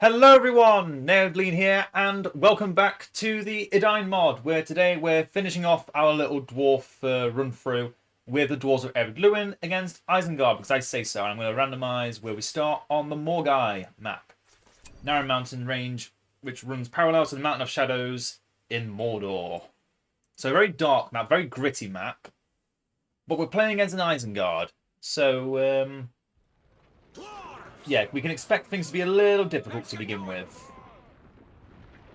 Hello everyone, Edain here, and welcome back to the Edain Mod, where today we're finishing off our little dwarf run through with the Dwarves of Ered against Isengard, because I say so, and I'm going to randomise where we start on the Moddb map. Narrow mountain range, which runs parallel to the Mountain of Shadows in Mordor. So a very dark map, very gritty map, but we're playing against an Isengard, so yeah, we can expect things to be a little difficult to begin with.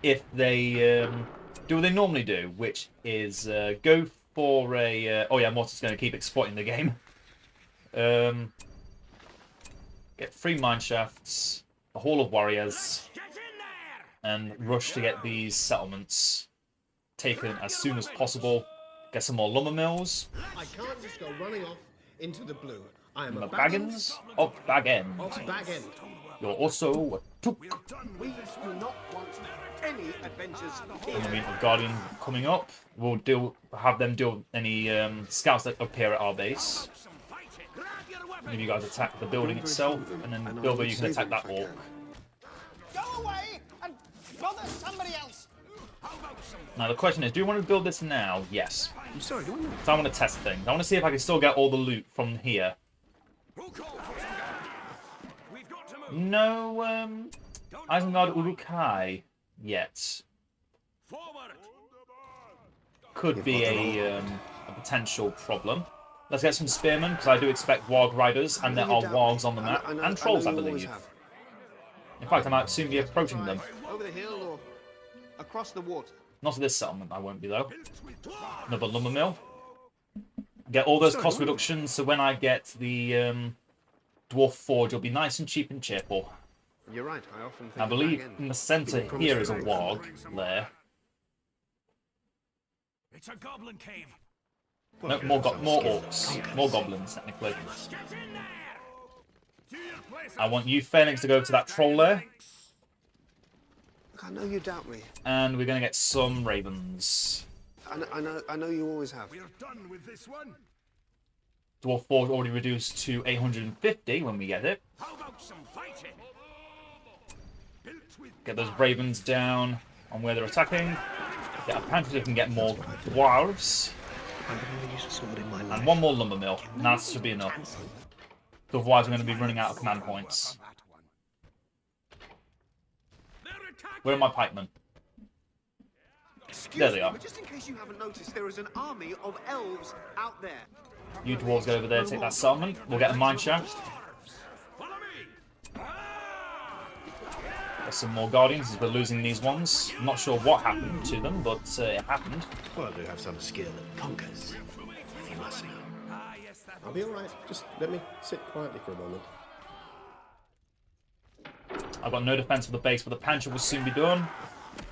If they do what they normally do, which is go for a... oh yeah, Mortis is going to keep exploiting the game. Get 3 mineshafts, a Hall of Warriors, and rush to get these settlements taken as soon as possible. Get some more lumber mills. I can't just go running off into the blue. I am a Baggins of Bag-End. You're also a Took. We do not want any adventures here. And we have Guardian coming up. We'll have them deal with any scouts that appear at our base. Maybe you guys attack the building itself, and then Bilbo, you can attack that orc. Go away and bother somebody else. Now the question is, do you want to build this now? Yes. I'm sorry, do I know? So I want to test things. I want to see if I can still get all the loot from here. No Isengard Urukai yet. Could be a potential problem. Let's get some spearmen, because I do expect warg riders, and there are wargs on the map, and trolls, I believe. In fact, I might soon be approaching them. Over the hill or across the water. Not at this settlement, I won't be though. Another lumber mill. Get all those cost reductions, so when I get the dwarf forge, it'll be nice and cheap and cheerful. You're right. I often think I believe in the centre here is a warg lair. It's a goblin cave. No, more orcs, more goblins technically. I want you, Phalanx, to go to that troll lair. I know you doubt me. And we're going to get some ravens. I know you always have. We're done with this one. Dwarf forge already reduced to 850 when we get it. How about some fighting? Get those ravens down on where they're attacking. Get a pantry, we can get more dwarves. And one more lumber mill. And that should be enough. Otherwise, we're going to be running out of command points. Where are my pikemen? There they are. Just in case you haven't noticed, there is an army of elves out there. You dwarves go over there, take that settlement. We'll get a mine shaft. Get some more guardians as we're losing these ones. I'm not sure what happened to them, but it happened. Well, I do have some skill that conquers, if you must know. I'll be alright. Just let me sit quietly for a moment. I've got no defense for the base, but the pantry will soon be done.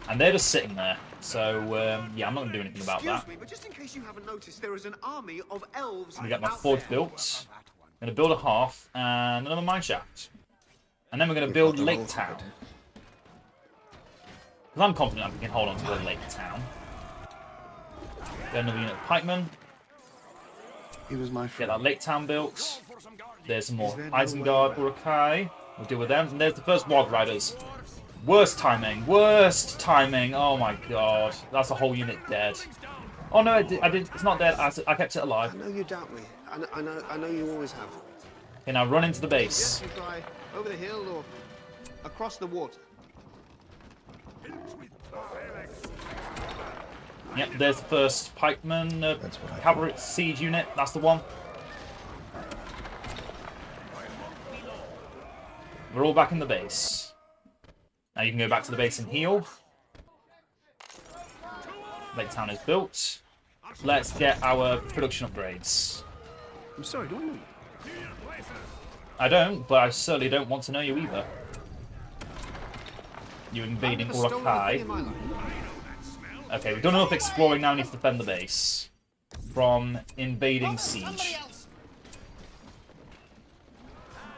And they're just sitting there. So, yeah, I'm not going to do anything about that. Excuse me, but just in case you haven't noticed, there is an army of elves. We get my forge built. I'm going to build a hearth and another mine shaft. And then we're going to build Lake Town. Because I'm confident I can hold on to the Lake Town. Get another unit of pikemen. He was my Get friend. that Lake Town built. There's some more Isengard Urukai. We'll deal with them. And there's the first warg riders. Worst timing. Worst timing. Oh my god. That's a whole unit dead. Oh no, I did. It's not dead. I kept it alive. I know you doubt me. I know you always have. Okay, now run into the base. Yes, you try over the hill or across the water. Yep, there's the first pikeman cavalry siege unit. That's the one. We're all back in the base. Now you can go back to the base and heal. Lake Town is built. Let's get our production upgrades. I'm sorry, do I know you? I don't, but I certainly don't want to know you either. You invading Urukai. Okay, we've done enough exploring, now we need to defend the base from invading siege.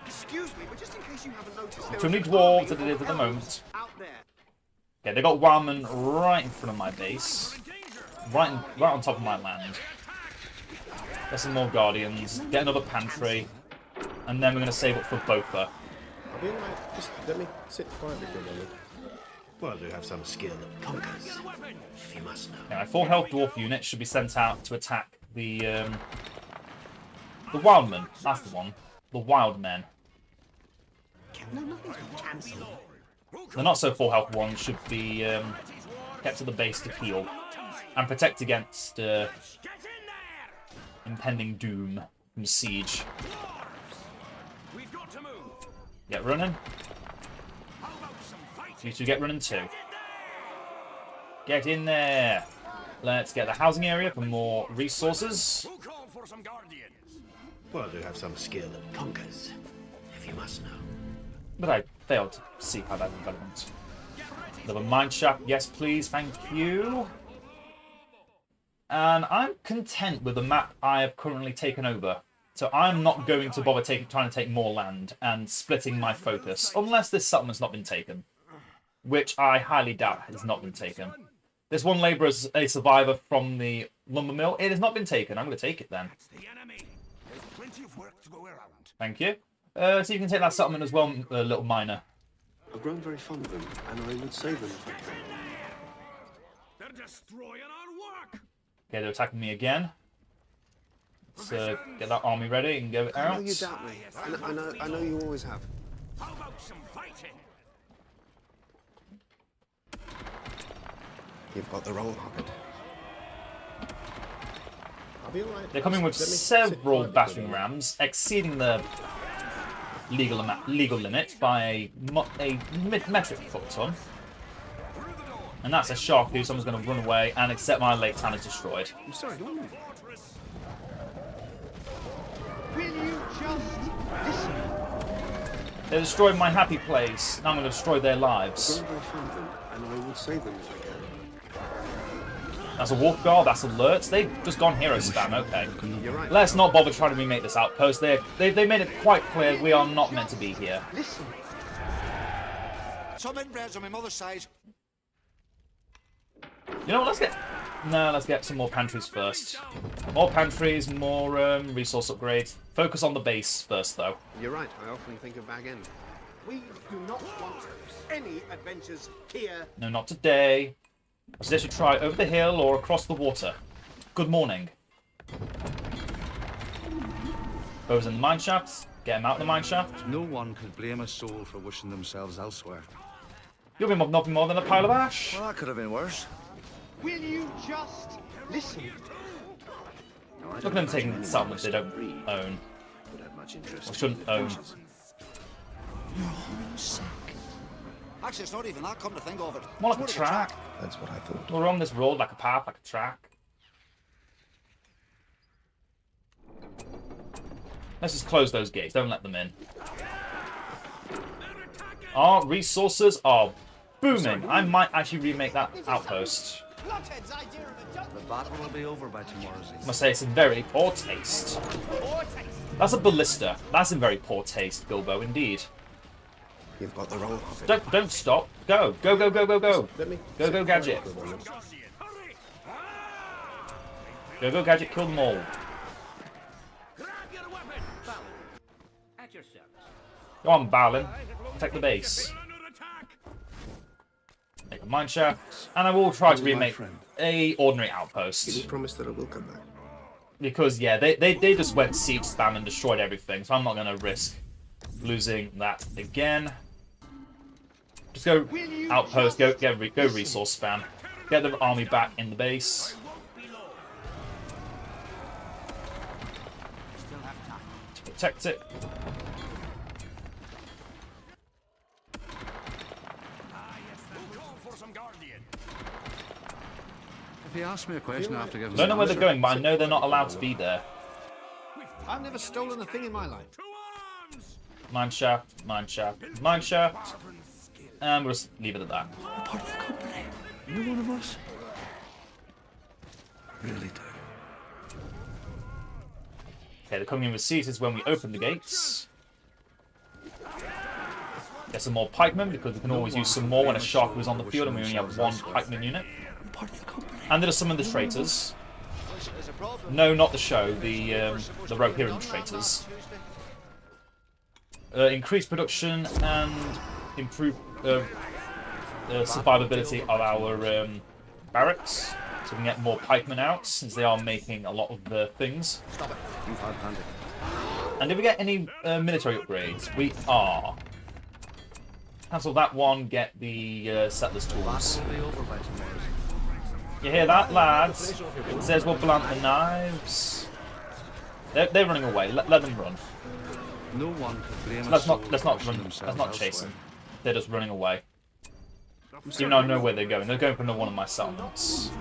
Excuse me, but just in case you haven't noticed, Too many dwarves as it is at the moment. Okay, they got wildmen right in front of my base. Right on top of my land. Get some more guardians. Get another pantry. And then we're going to save up for Botha. be alright. Just let me sit quietly for a moment. Well, I do have some skill that conquers, if you must know. Okay, my full health dwarf unit should be sent out to attack the wildmen. That's the one. The wild men. No, nothing's been cancelled. The not so full health ones should be kept to the base to heal and protect against impending doom from siege. We've got to move. Get running. How about some fighting? You two get running too. Get in there. Let's get the housing area for more resources. Who called for some guardians? Well, I do have some skill that conquers, if you must know. But I failed to see how that's relevant. Another mine shaft, yes please, thank you. And I'm content with the map I have currently taken over. So I'm not going to bother trying to take more land and splitting my focus, unless this settlement's not been taken. Which I highly doubt has not been taken. This one labourer is a survivor from the lumber mill. It has not been taken. I'm going to take it then. It's the enemy. There's plenty of work to go around. Thank you. So you can take that settlement as well, little miner. I've grown very fond of them, and I would save them if I can. They're destroying our work. Okay, they're attacking me again. Let's get that army ready and go I know out. you doubt me. I know you always have. How about some fighting? You've got the wrong hobbit. I'll be alright. They're coming with Let me sit several quietly for a battering moment. rams, exceeding the legal limit by a metric foot ton. And that's a shark who someone's going to run away and accept my lake town is destroyed. I'm sorry, do I move? Will you just listen? They destroyed my happy place. Now I'm going to destroy their I've lives. grown very fond of them, and I would save them if I can. That's a wolf guard. That's alerts. They've just gone hero spam. Okay. You're right. Let's not bother trying to remake this outpost. They made it quite clear we are not meant to be here. Listen. Some inbreds on my mother's side. You know what? Let's get some more pantries first. More pantries, more resource upgrades. Focus on the base first, though. You're right. I often think of Bag End. We do not want any adventures here. No, not today. I suggest you try over the hill or across the water. Good morning. Those in the mine shafts. Get them out of the mine shaft. No one could blame a soul for wishing themselves elsewhere. You'll be nothing more than a pile of ash. Well, that could have been worse. Will you just listen? Look at them taking settlements they don't own. Would have much interest. Or shouldn't own. Actually, it's not even that, come to think of it. More like a It's track. That's what I thought. We're on this road like a path, like a track. Let's just close those gates. Don't let them in. Our resources are booming. I might actually remake that outpost. Bloodhead's idea of a jungle. The battle will be over by tomorrow's I eve. must say it's in very poor taste. Poor taste. That's a ballista. That's in very poor taste, Bilbo, indeed. You've got the wrong hobbit. Don't stop. Go. Go, go, go, go, go. Let me Go, sit go, quietly Gadget. for a moment. Hurry! Go, go, Gadget. Kill them all. Grab your weapons! At your service. Go on, Balin. Protect the base. Be under attack! Make a mine shaft. And I will try to Oh, my remake friend. a ordinary Can you outpost. promise that I will come back? Because, yeah, they just went siege spam and destroyed everything. So I'm not going to risk losing that again. Just go outpost, go resource spam. Get the army back in the base. Still have time. To protect it. Who called for some guardian? If he asks me a question, I have to give him I don't know an where they're answer. going, but I know they're not allowed to be there. I've never stolen a thing in my life. To arms! Mine shaft, mine shaft, mine shaft. And we'll just leave it at that. Part of the company. You're one of us. Really do. Okay, the coming in with seas is when we open the gates. Get some more pikemen, because we can always use some more when a shark was on the field and we only have one pikeman unit. Part of the company. And then some of the traitors. There's a problem. No, not the show, the Rohirrim traitors. increase production and improve survivability of our barracks, so we can get more pikemen out, since they are making a lot of the things. Stop it. You've hard-handed. And did we get any military upgrades? We are. Cancel that one, get the settlers tools. Battle will be over by tomorrow. You hear that, lads? It says we'll blunt the knives. They're running away. Let them run. No one could blame Let's us not for run. pushing Let's themselves not chase elsewhere. them. They're just running away. Even though I know where they're going. They're going for another one of my settlements.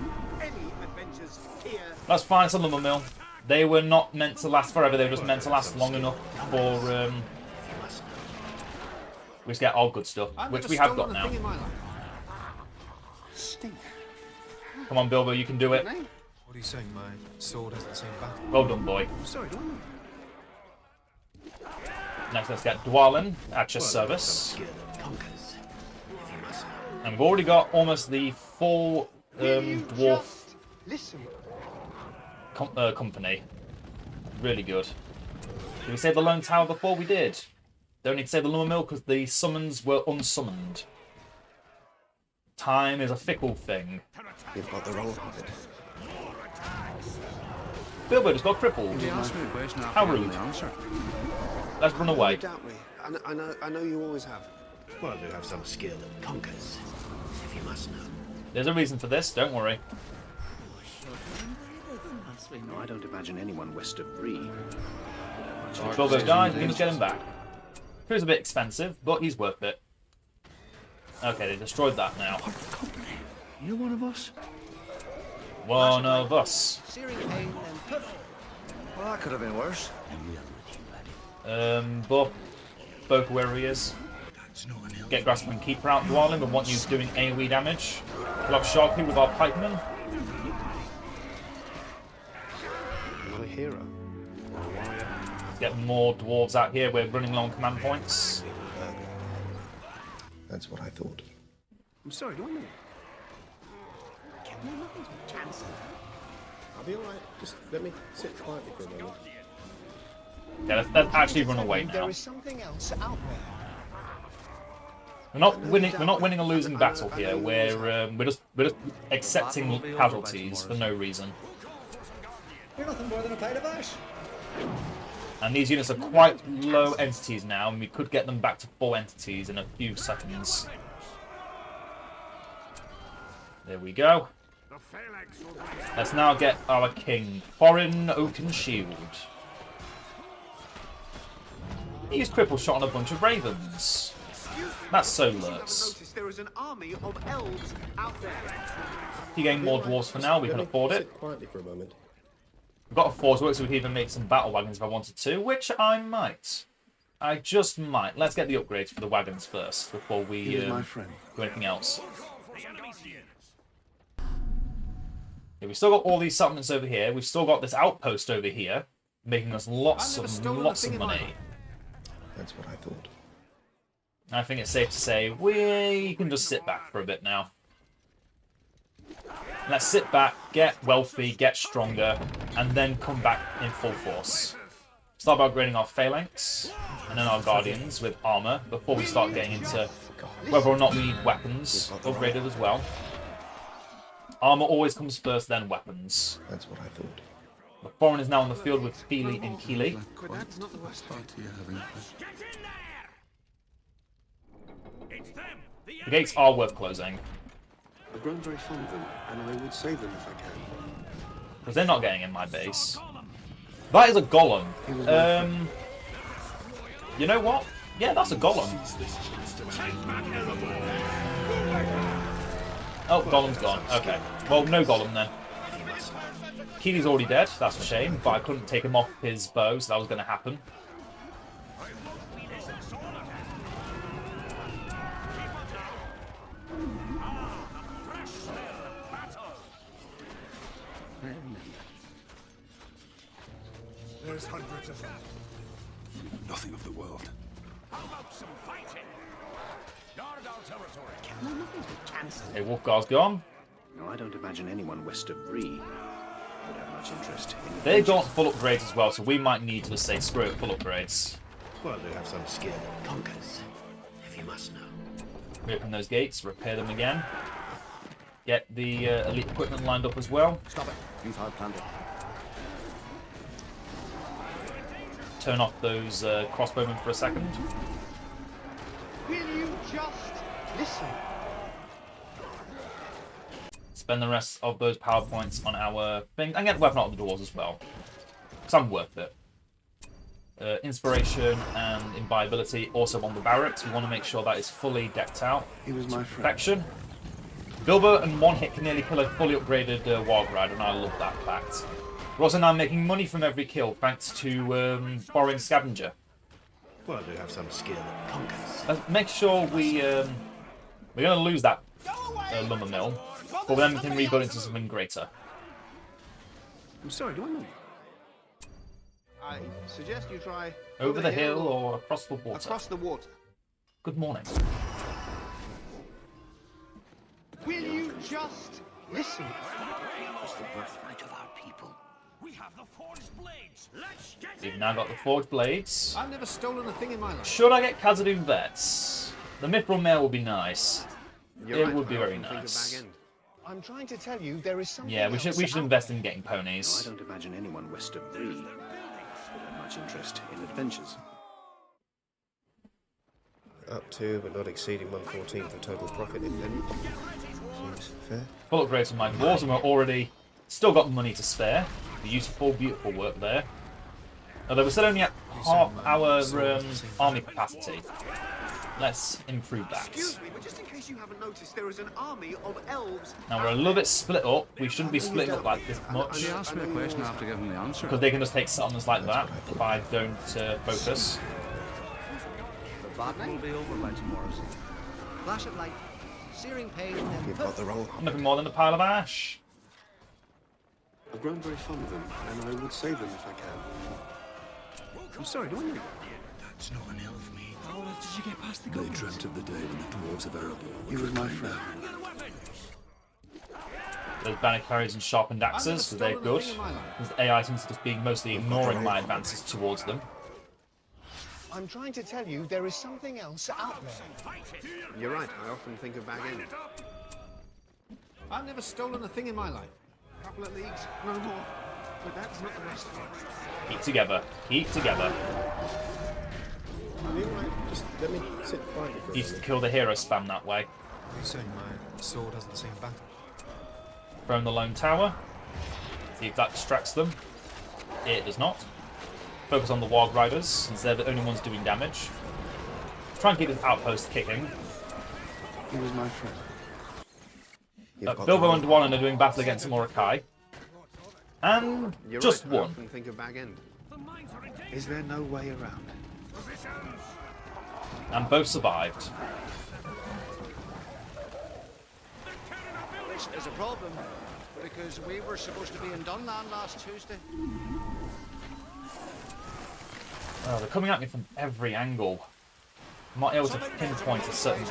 Any adventures here? Let's find some lumber mill. They were not meant to last forever. They were just meant to last long enough for we just get all good stuff, which we have got now. Come on, Bilbo, you can do it. What are you saying? My sword hasn't seen battle. Well done, boy. Sorry, do I know? Next, let's get Dwalin at your Some service. skill that conquers, if you must know. And we've already got almost the full dwarf Listen. company. Really good. Did we save the Lone Tower before? We did. Don't need to save the lumber mill because the summons were unsummoned. Time is a fickle thing. You've got the wrong habit. Bilbo just got crippled. You asked me a question after How I gave rude. the answer. Let's run away. You doubt me. I know you always have. Well, you have some skill that conquers, if you must know. There's a reason for this, don't worry. No, I don't imagine anyone west of Bree. Bilbo died, we must get him back. He was a bit expensive, but he's worth it. Okay, they destroyed that now. You're one of us? One of us. Searing pain and put Well, that could have been worse. Bob, wherever he is. Get Grasping Keeper out, Dwalin, but want you doing AoE damage. We'll have Sharpie with our pikemen. Not a hero. Get more dwarves out here. We're running low on command points. That's what I thought. I'm sorry, do I know? I'll be alright. Just let me sit quietly for a moment. Yeah, let's actually run away now. There is something else out there. We're not winning a losing battle here. We're just accepting casualties for no reason. You're nothing more than a plate of ash. And these units are quite low entities now, and we could get them back to full entities in a few seconds. There we go. Let's now get our king, Thorin Oakenshield. He's cripple shot on a bunch of ravens. That's so lurks. Notice there is an army of elves out there. If you gain more dwarves for now, we can afford it. Sit quietly for a moment. We've got a force work, so we can even make some battle wagons if I wanted to, which I might. I just might. Let's get the upgrades for the wagons first before we He was my friend. do anything else. Yeah, we've still got all these settlements over here. We've still got this outpost over here, making us lots of money. That's what I thought. I think it's safe to say we can just sit back for a bit now. Let's sit back, get wealthy, get stronger, and then come back in full force. Start by upgrading our phalanx, and then our guardians with armor, before we start getting into whether or not we need weapons upgraded as well. Armor always comes first, then weapons. That's what I thought. The foreign is now on the field with Feely and Keely. But that's not the worst part to you having. The gates are worth closing, I've grown very fond of them, and I would save them if I can. because they're not getting in my base. That is a golem. You know what? Yeah, that's a golem. Oh, golem's gone. Okay. Well, no golem then. Keely's already dead. That's a shame, but I couldn't take him off his bow, so that was going to happen. There's hundreds of them. Nothing of the world. How about some fighting? Guard our territory. Okay, Wolfgar's gone. No, I don't imagine anyone west of Bree would have much interest in They got full upgrades as well, so we might need to say screw it, full upgrades. Well, do have some skill that conquers, if you must know. Reopen those gates, repair them again. Get the elite equipment lined up as well. Stop it. You've hard planted. Turn off those crossbowmen for a second. Will you just listen? Spend the rest of those power points on our thing. And get the weapon out of the dwarves as well. Because I'm worth it. Inspiration and imbiability also on the barracks. We want to make sure that is fully decked out. He was my friend. Perfection. Bilbo and one hit can nearly kill a fully upgraded Warg Rider, and I love that fact. We're also now making money from every kill thanks to borrowing Scavenger. Well, do have some skill that conquers. Make sure we're going to lose that lumber mill, but then we can rebuild it into something greater. I'm sorry, do I know? I suggest you try Over the hill or across the water. across the water. Good morning. Will you just listen? It's the birthright of our people. We have the forged blades. Let's get We've now got the Forged Blades. I've never stolen a thing in my life. Should I get Khazad Vets? The Mithril Mail would be nice. You're It right, would be I very often think of nice. Bag End. I'm trying to tell you there is something Yeah, we should else invest out in getting No, I ponies. don't imagine anyone west of Bree would have much interest in adventures. Up to, but not exceeding 1/14 of total profit, if any. Seems fair. Full upgrades on my dwarves, and we're already still got money to spare. Beautiful, beautiful work there. Although we're still only at half our army capacity. Let's improve that. Excuse me, but just in case you haven't noticed, there is an army of elves. Now we're a little bit split up. We shouldn't be splitting up like this much, He asked me a question, I have to give him the answer. because they can just take settlements like that if I don't focus. The battle will be over by tomorrow. Flash of light, searing pain, You've got the wrong. Nothing more than a pile of ash. I've grown very fond of them, and I would save them if I can. I'm sorry, do I know? That's not an elf, mate. How on earth did you get past the goblins? They dreamt of the day when the dwarves of Erebor. He was my friend. Those banner carriers and sharpened axes, because they're good. Because the AI seems to just be mostly ignoring my advances towards them. I'm trying to tell you there is something else out there. You're right, I often think of Bag End. I've never stolen a thing in my life. A couple of leagues, no more. But that's not the rest of it. Keep together. Keep together. I'll be alright. Just let me sit quietly for a Needs to minute. kill the hero spam that way. You're saying my sword hasn't seen battle? Throw in the lone tower. See if that distracts them. It does not. Focus on the Warg Riders, since they're the only ones doing damage. Try and keep this outpost kicking. He was my friend. You've got Bilbo the and Dwan are doing battle against Mordecai. And You're just right, I one. often think of Bag End. Is there no way around? And both survived. Which is a problem, because we were supposed to be in Dunland last Tuesday. Oh, they're coming at me from every angle. I'm not able to pinpoint a certain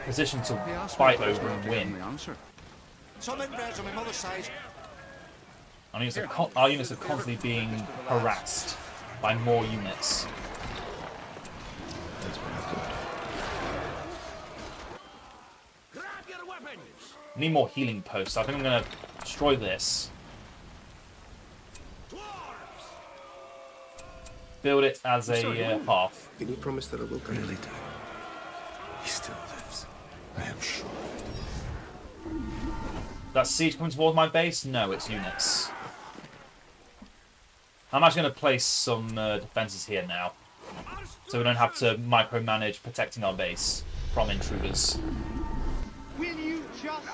position to He asked me fight a question, over I and have to give him win. the answer. Some inbreds on my mother's side. Our units are constantly being harassed by more units. That's what I've got. grab your weapons. Need more healing posts. I think I'm going to destroy this. Build it as a path. Can you promise that I will come? Really do. He still lives. I am sure. That siege coming towards my base? No, it's units. I'm actually going to place some defenses here now, so we don't have to micromanage protecting our base from intruders. Will you just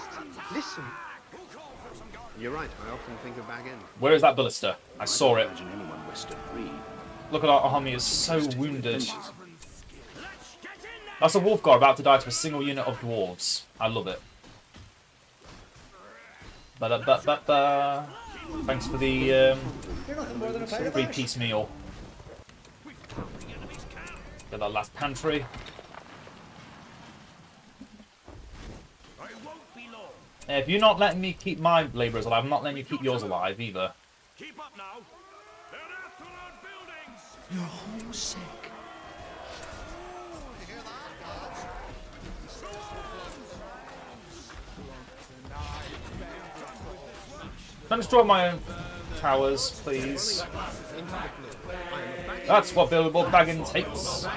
listen? You're right, I often think of Bag End. Where is that ballista? I saw it. Imagine anyone west of Bree. Look at our army is so wounded. That's a wolf guard about to die to a single unit of dwarves. I love it. Ba-da-ba-ba-ba. Thanks for the free piecemeal. Get that last pantry. If you're not letting me keep my labourers alive, I'm not letting you keep yours alive either. Keep up now. They're after our buildings. You're homesick. Don't destroy my own towers, please. That's what Bilbo Baggins hates. If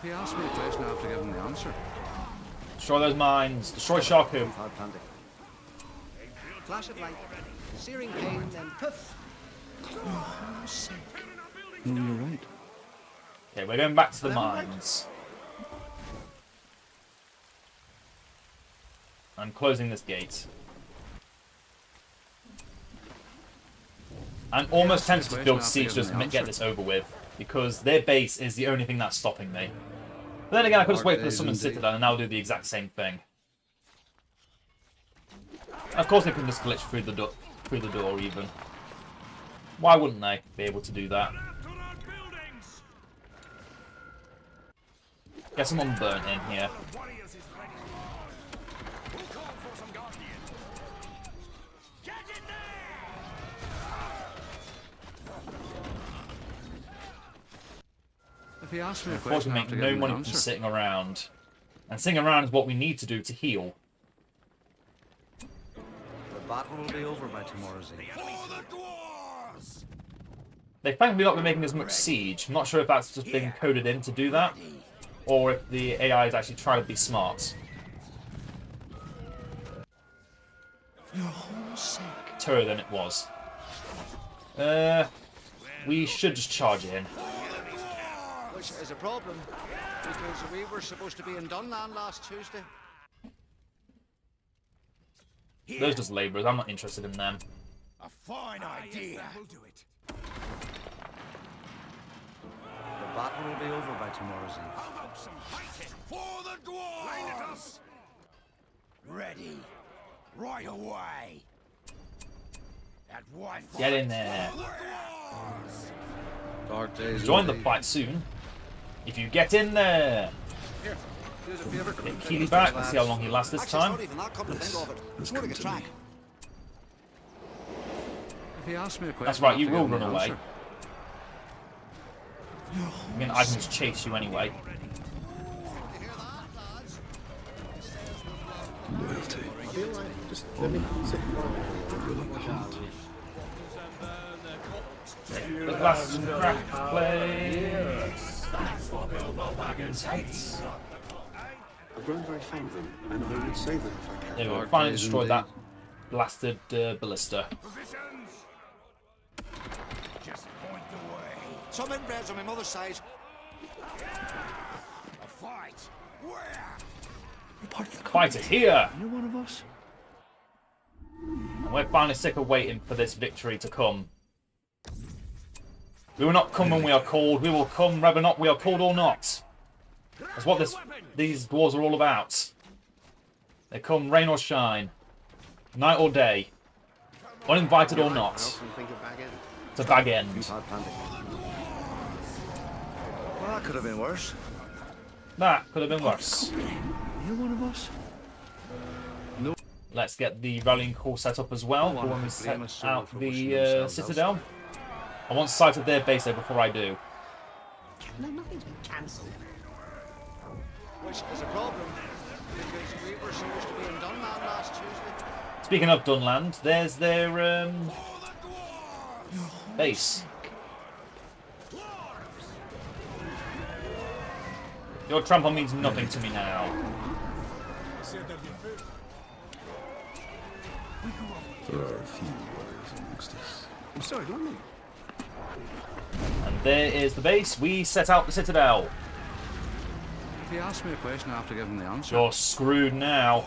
he asks me a question, I have to give him the answer. Destroy those mines. Destroy Sharku. Flash of light, searing pain, then poof. No, you're right. Okay, we're going back to the mines. I'm closing this gate. I'm almost tempted to build siege just to get this over with, because their base is the only thing that's stopping me. But then again, I could just wait for the Summon Citadel and I'll do the exact same thing. Of course they can just glitch through the door even. Why wouldn't they be able to do that? Get some unburnt in here. If he asks me a Unfortunately, question, I have make to no give him the money from answer. sitting around. And sitting around is what we need to do to heal. The battle will be over by tomorrow's eve. They've thankfully not been making as much siege. I'm not sure if that's just been coded in to do that, or if the AI is actually trying to be smart. Tougher than it was. We should just charge in. Which is a problem, because we were supposed to be in Dunland last Tuesday. Those just labourers. I'm not interested in them. A fine idea. We'll do it. The battle will be over by tomorrow's eve. How about some fighting for the dwarves? Ready. Right away. At one. Get in there. Dark days. Join the indeed. fight soon. If you get in there. Here, do us a favour. Get Keely back. Let's see how long he lasts this Actually, time. it's not even that, come to think of it. It's more like a track. If he asks me a question, That's right, I have you to will give him run the away. answer. I mean, I can just chase you anyway. Loyalty. Just let me sit quiet. You're like the heart. The last crack place. That's what Bilbo Baggins hates. I've grown very fond of them, and I would save them if I can. There we go. Dark Finally days destroyed indeed. that blasted ballista. Positions. Just point the way. Some inbreds on my mother's side. A fight. Where? Fight it here! You're one of us. And we're finally sick of waiting for this victory to come. We will not come when we are called. We will come whether or not we are called or not. That's what these dwarves are all about. They come rain or shine, night or day, uninvited or not, Think of back end. to bag end. Well, that could have been worse. That could have been worse. You're one of us. Let's get the rallying call set up as well for when we set out the Citadel. I want sight of their base there before I do. No, nothing's been cancelled. Which is a problem, because we were supposed to be in Dunland last Tuesday. Speaking of Dunland, there's their base. Your trample means nothing to me now. There are a few warriors amongst us. I'm sorry, not me. And there is the base. We set out the Citadel. If he asks me a question, I have to give him the answer. You're screwed now.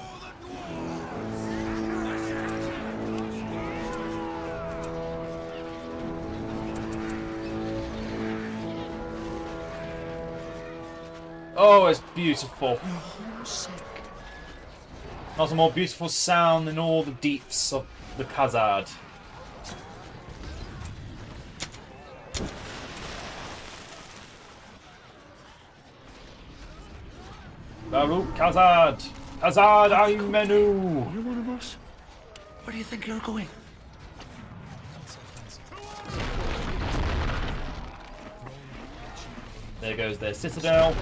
Oh, it's beautiful. Not a more beautiful sound in all the deeps of the Khazad. Baruch Khazad! Khazad Aimenu! You're one of us. Where do you think you're going? There goes their citadel.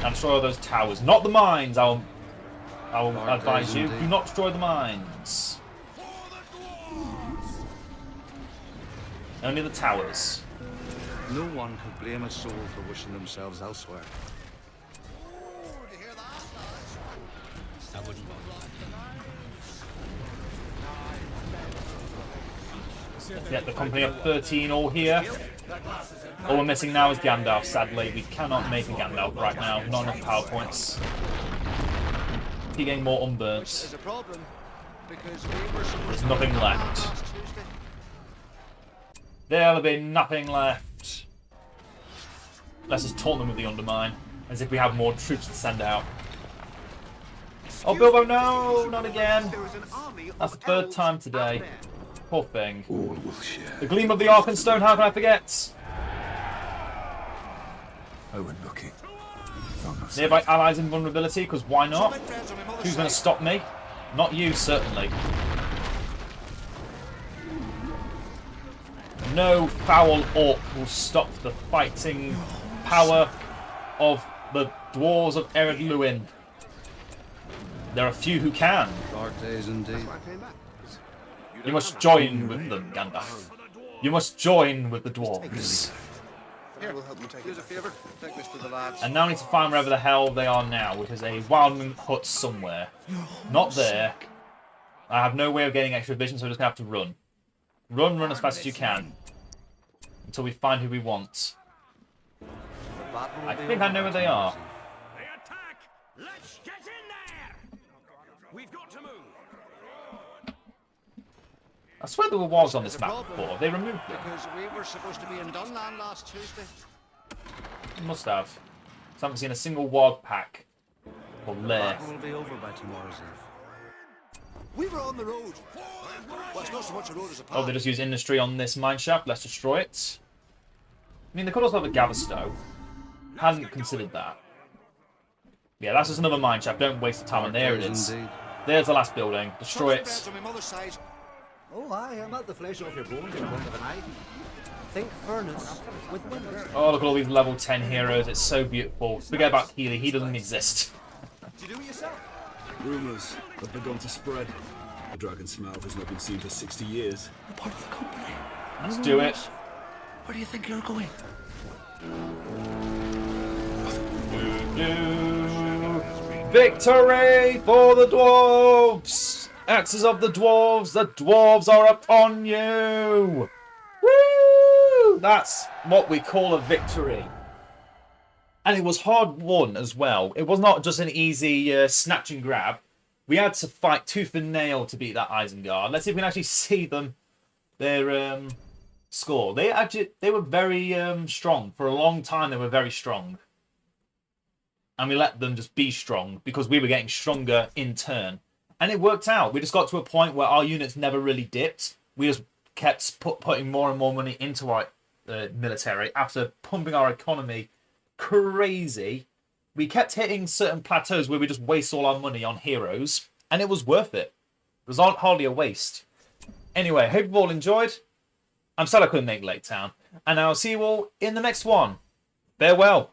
And destroy all those towers. Not the mines! I'll I will Dark advise days you, indeed. do not destroy the mines. Only the towers. No one could blame a soul for wishing themselves elsewhere. Get the company of 13 all here. All we're missing now is Gandalf, sadly. We cannot make a Gandalf right now. Not enough power points. Keep getting more unburnt. Is a problem because we were supposed There's to nothing be in left. Dunman last Tuesday. There'll be nothing left. Let's just taunt them with the Undermine, as if we have more troops to send out. Oh, Bilbo, no! Not again! There is an army That's of the third elves time out today. there. Poor thing. All will share. The Gleam of the Arkenstone, how can I forget? Overlooking. Nearby allies in vulnerability, because why not? Some friends on my mother's Who's going to side. stop me? Not you, certainly. No foul orc will stop the fighting power of the dwarves of Ered Luin. There are few who can. Dark days indeed. I came back. You must join with them, Gandalf. You must join with the dwarves. Here, We'll help you take do us a it. favour. Take this to the lads. And now I need to find wherever the hell they are now, which is a wildling hut somewhere. Not there. I have no way of getting extra vision, so I'm just going to have to run. Run as fast as you can. Until we find who we want. The battle will I be think I over know where by they are. tomorrow's They attack! Let's get in there! We've got to move. I swear there were walls on this There's a map problem, before. They removed them. because we were supposed to be in Dunman last Tuesday. Must have. So I haven't seen a single ward pack. Or The lair. battle will be over by tomorrow's eve. We were on the road. Well, it's not so much a road as a path. Oh, they just use industry on this mineshaft. Let's destroy it. I mean, they could also have a Gaverstow. Hadn't considered that. Yeah, that's just another mineshaft. Don't waste the time. And there it Days is. indeed. There's the last building. Destroy Some friends it. on my mother's side. Oh, aye, I'm at the flesh off your bones in a blink of an eye. Think furnace with windows. Oh, look at all these level 10 heroes. It's so beautiful. Forget about Healy. He doesn't exist. Did you do it yourself? Rumours have begun to spread. The dragon's mouth has not been seen for 60 years. You're part of the company. Let's do it. Where do you think you're going? Victory for the dwarves! Axes of the dwarves are upon you! Woo! That's what we call a victory. And it was hard won as well. It was not just an easy snatch and grab. We had to fight tooth and nail to beat that Isengard. Let's see if we can actually see them. Their score. They were very strong. For a long time they were very strong. And we let them just be strong because we were getting stronger in turn. And it worked out. We just got to a point where our units never really dipped. We just kept putting more and more money into our military after pumping our economy crazy. We kept hitting certain plateaus where we just waste all our money on heroes. And it was worth it. It was hardly a waste. Anyway, hope you've all enjoyed. I'm sad I couldn't make Lake Town. And I'll see you all in the next one. Farewell.